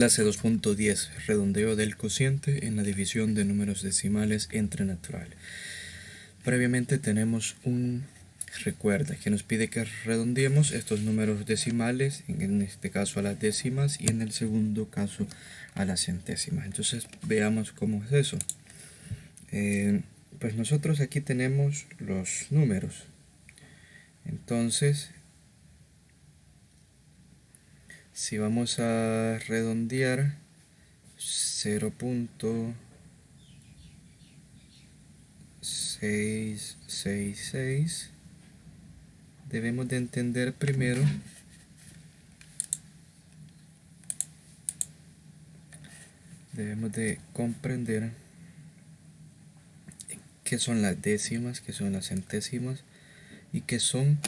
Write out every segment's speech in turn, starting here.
Clase 2.10. Redondeo del cociente en la división de números decimales entre naturales. Previamente tenemos un recuerda que nos pide que redondeemos estos números decimales, en este caso a las décimas y en el segundo caso a las centésimas. Entonces veamos cómo es eso. Pues nosotros aquí tenemos los números. Entonces, si vamos a redondear 0.666, debemos de entender primero debemos de comprender qué son las décimas, qué son las centésimas y qué son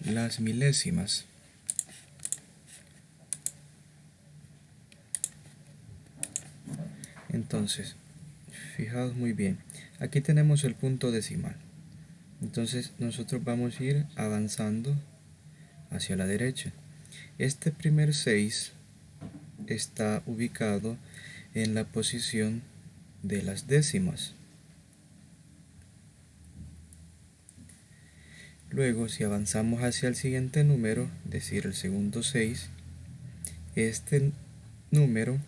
las milésimas. Entonces, fijaos muy bien, aquí tenemos el punto decimal. Entonces nosotros vamos a ir avanzando hacia la derecha. Este primer 6 está ubicado en la posición de las décimas. Luego, si avanzamos hacia el siguiente número, es decir, el segundo 6, este número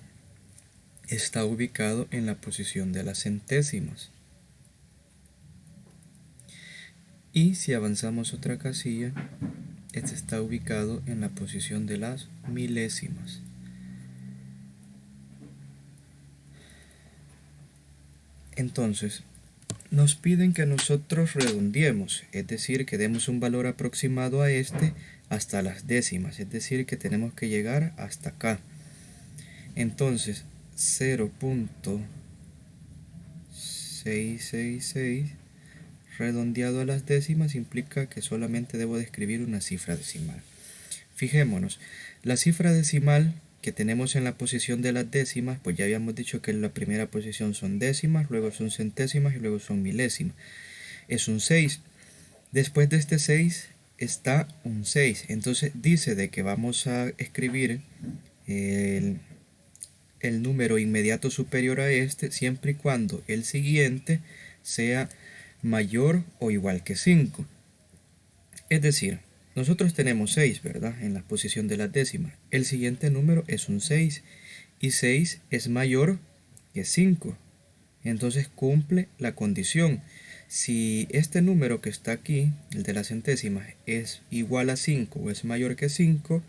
está ubicado en la posición de las centésimas. Y si avanzamos otra casilla, este está ubicado en la posición de las milésimas. Entonces, nos piden que nosotros redondeemos, es decir, que demos un valor aproximado a este hasta las décimas, es decir, que tenemos que llegar hasta acá. Entonces, 0.666 redondeado a las décimas implica que solamente debo de escribir una cifra decimal. Fijémonos, la cifra decimal que tenemos en la posición de las décimas, pues ya habíamos dicho que en la primera posición son décimas, luego son centésimas y luego son milésimas. Es un 6. Después de este 6 está un 6. Entonces dice de que vamos a escribir el número inmediato superior a este siempre y cuando el siguiente sea mayor o igual que 5. Es decir, nosotros tenemos 6, ¿verdad? En la posición de las décimas. El siguiente número es un 6 y 6 es mayor que 5. Entonces cumple la condición. Si este número que está aquí, el de las centésimas, es igual a 5 o es mayor que 5,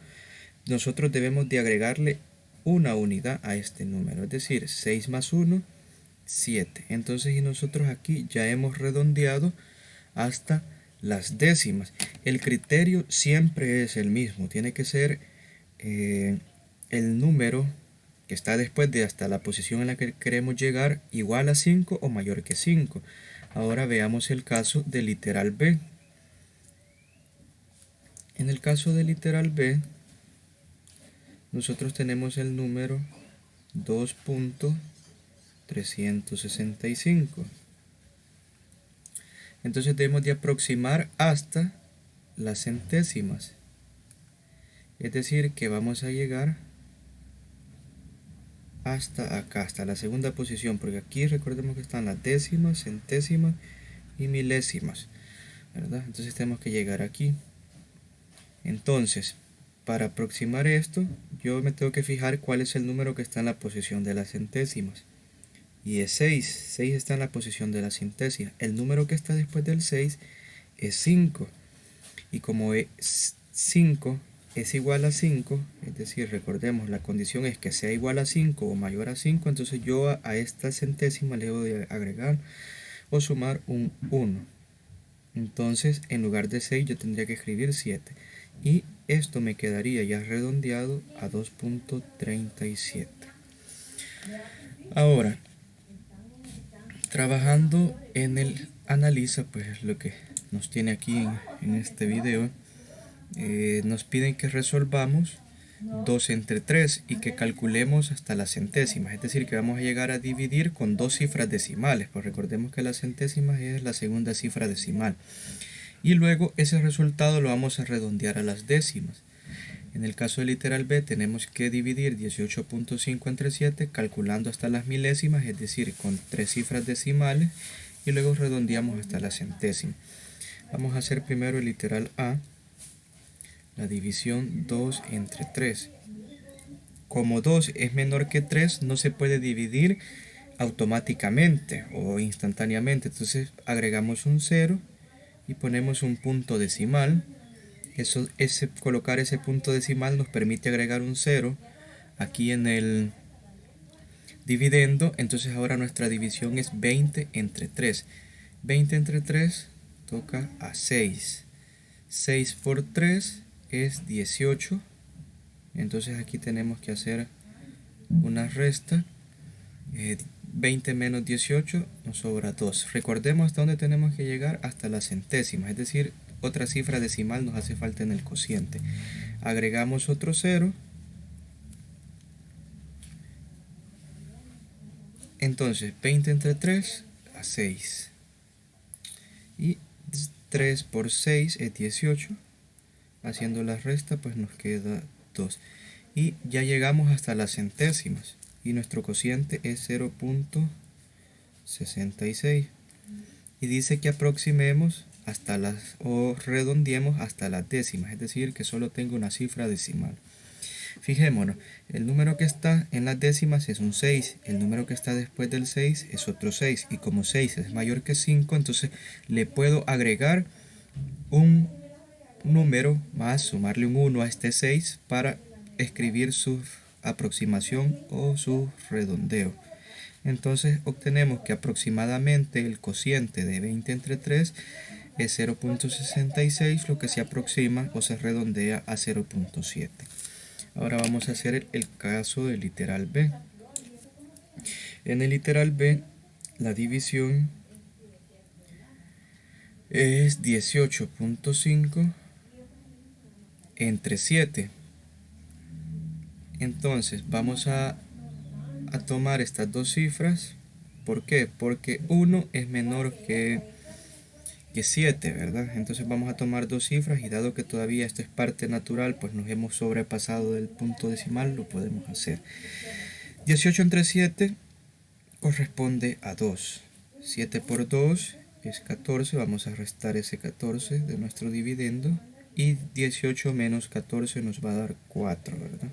nosotros debemos de agregarle una unidad a este número. Es decir, 6 más 1, 7. Entonces, y nosotros aquí ya hemos redondeado hasta las décimas. El criterio siempre es el mismo. Tiene que ser el número que está después de hasta la posición en la que queremos llegar igual a 5 o mayor que 5. Ahora veamos el caso del literal B. En el caso del literal B, nosotros tenemos el número 2.365. Entonces debemos de aproximar hasta las centésimas. Es decir, que vamos a llegar hasta acá, hasta la segunda posición, porque aquí recordemos que están las décimas, centésimas y milésimas, ¿verdad? Entonces tenemos que llegar aquí. Entonces, para aproximar esto, yo me tengo que fijar cuál es el número que está en la posición de las centésimas. Y es 6. 6 está en la posición de la centésima. El número que está después del 6 es 5. Y como 5 es igual a 5, es decir, recordemos, la condición es que sea igual a 5 o mayor a 5, entonces yo a esta centésima le debo de agregar o sumar un 1. Entonces, en lugar de 6 yo tendría que escribir 7. Y esto me quedaría ya redondeado a 2.37. Ahora, trabajando en el analiza, pues lo que nos tiene aquí en este video, nos piden que resolvamos 2 entre 3 y que calculemos hasta las centésimas, es decir, que vamos a llegar a dividir con dos cifras decimales, pues recordemos que las centésimas es la segunda cifra decimal, y luego ese resultado lo vamos a redondear a las décimas. En el caso del literal B tenemos que dividir 18.5 entre 7 calculando hasta las milésimas, es decir, con 3 cifras decimales y luego redondeamos hasta la centésima. Vamos a hacer primero el literal A, la división 2 entre 3. Como 2 es menor que 3, no se puede dividir automáticamente o instantáneamente. Entonces agregamos un 0 y ponemos un punto decimal. Colocar ese punto decimal nos permite agregar un 0 aquí en el dividendo. Entonces ahora nuestra división es 20 entre 3. 20 entre 3 toca a 6. 6 por 3 es 18. Entonces aquí tenemos que hacer una resta. 20 menos 18 nos sobra 2. Recordemos hasta dónde tenemos que llegar, hasta la centésima, es decir, otra cifra decimal nos hace falta en el cociente. Agregamos otro 0. Entonces 20 entre 3 a 6. Y 3 por 6 es 18. Haciendo la resta pues nos queda 2. Y ya llegamos hasta las centésimas. Y nuestro cociente es 0.66. Y dice que aproximemos hasta las, o redondeemos hasta las décimas, es decir, que solo tengo una cifra decimal. Fijémonos, el número que está en las décimas es un 6, el número que está después del 6 es otro 6, y como 6 es mayor que 5, entonces le puedo agregar un número más, sumarle un 1 a este 6 para escribir su aproximación o su redondeo. Entonces obtenemos que aproximadamente el cociente de 20 entre 3 es 0.66, lo que se aproxima o se redondea a 0.7. Ahora vamos a hacer el caso del literal B. En el literal B, la división es 18.5 entre 7. Entonces vamos a tomar estas dos cifras. ¿Por qué? Porque 1 es menor que 7, ¿verdad? Entonces vamos a tomar dos cifras, y dado que todavía esto es parte natural, pues nos hemos sobrepasado del punto decimal, lo podemos hacer. 18 entre 7 corresponde a 2. 7 por 2 es 14, vamos a restar ese 14 de nuestro dividendo, y 18 menos 14 nos va a dar 4, ¿verdad?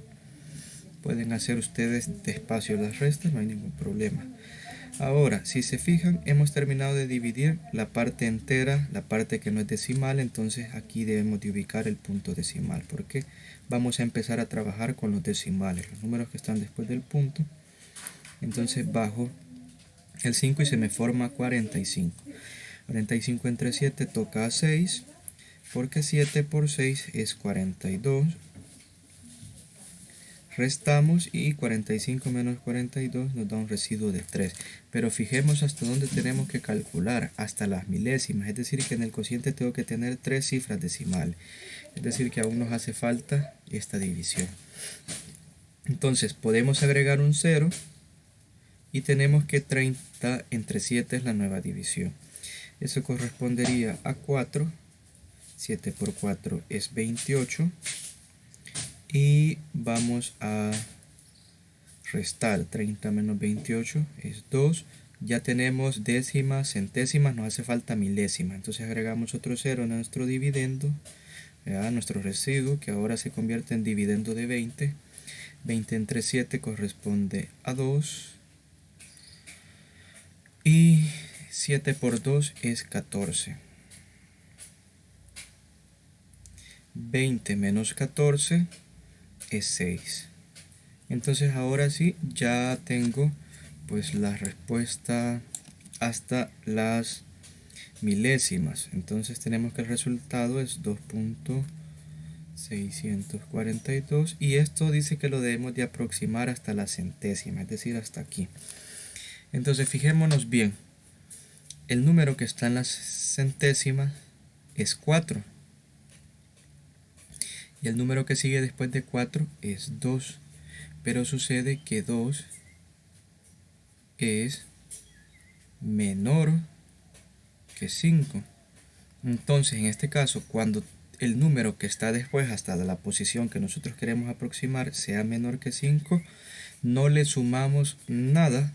Pueden hacer ustedes despacio las restas, no hay ningún problema. Ahora, si se fijan, hemos terminado de dividir la parte entera, la parte que no es decimal, entonces aquí debemos de ubicar el punto decimal, porque vamos a empezar a trabajar con los decimales, los números que están después del punto. Entonces bajo el 5 y se me forma 45. 45 entre 7 toca a 6, porque 7 por 6 es 42. Restamos y 45 menos 42 nos da un residuo de 3. Pero fijemos hasta dónde tenemos que calcular, hasta las milésimas. Es decir, que en el cociente tengo que tener 3 cifras decimales. Es decir, que aún nos hace falta esta división. Entonces podemos agregar un 0 y tenemos que 30 entre 7 es la nueva división. Eso correspondería a 4. 7 por 4 es 28. Y vamos a restar. 30 menos 28 es 2. Ya tenemos décimas, centésimas, nos hace falta milésimas. Entonces agregamos otro 0 a nuestro dividendo, a nuestro residuo, que ahora se convierte en dividendo de 20. 20 entre 7 corresponde a 2. Y 7 por 2 es 14. 20 menos 14 es 6. Entonces ahora sí ya tengo pues la respuesta hasta las milésimas. Entonces tenemos que el resultado es 2.642, y esto dice que lo debemos de aproximar hasta la centésima, es decir, hasta aquí. Entonces fijémonos bien, el número que está en las centésimas es 4. Y el número que sigue después de 4 es 2. Pero sucede que 2 es menor que 5. Entonces, en este caso, cuando el número que está después hasta la posición que nosotros queremos aproximar sea menor que 5, no le sumamos nada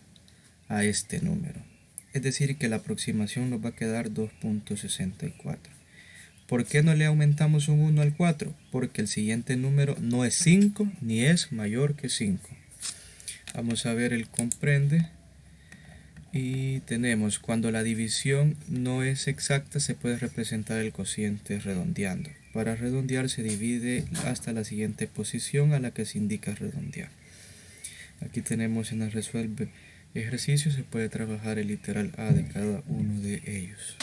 a este número. Es decir, que la aproximación nos va a quedar 2.64. ¿Por qué no le aumentamos un 1 al 4? Porque el siguiente número no es 5 ni es mayor que 5. Vamos a ver el comprende. Y tenemos, cuando la división no es exacta, se puede representar el cociente redondeando. Para redondear se divide hasta la siguiente posición a la que se indica redondear. Aquí tenemos en el resuelve ejercicio, se puede trabajar el literal A de cada uno de ellos.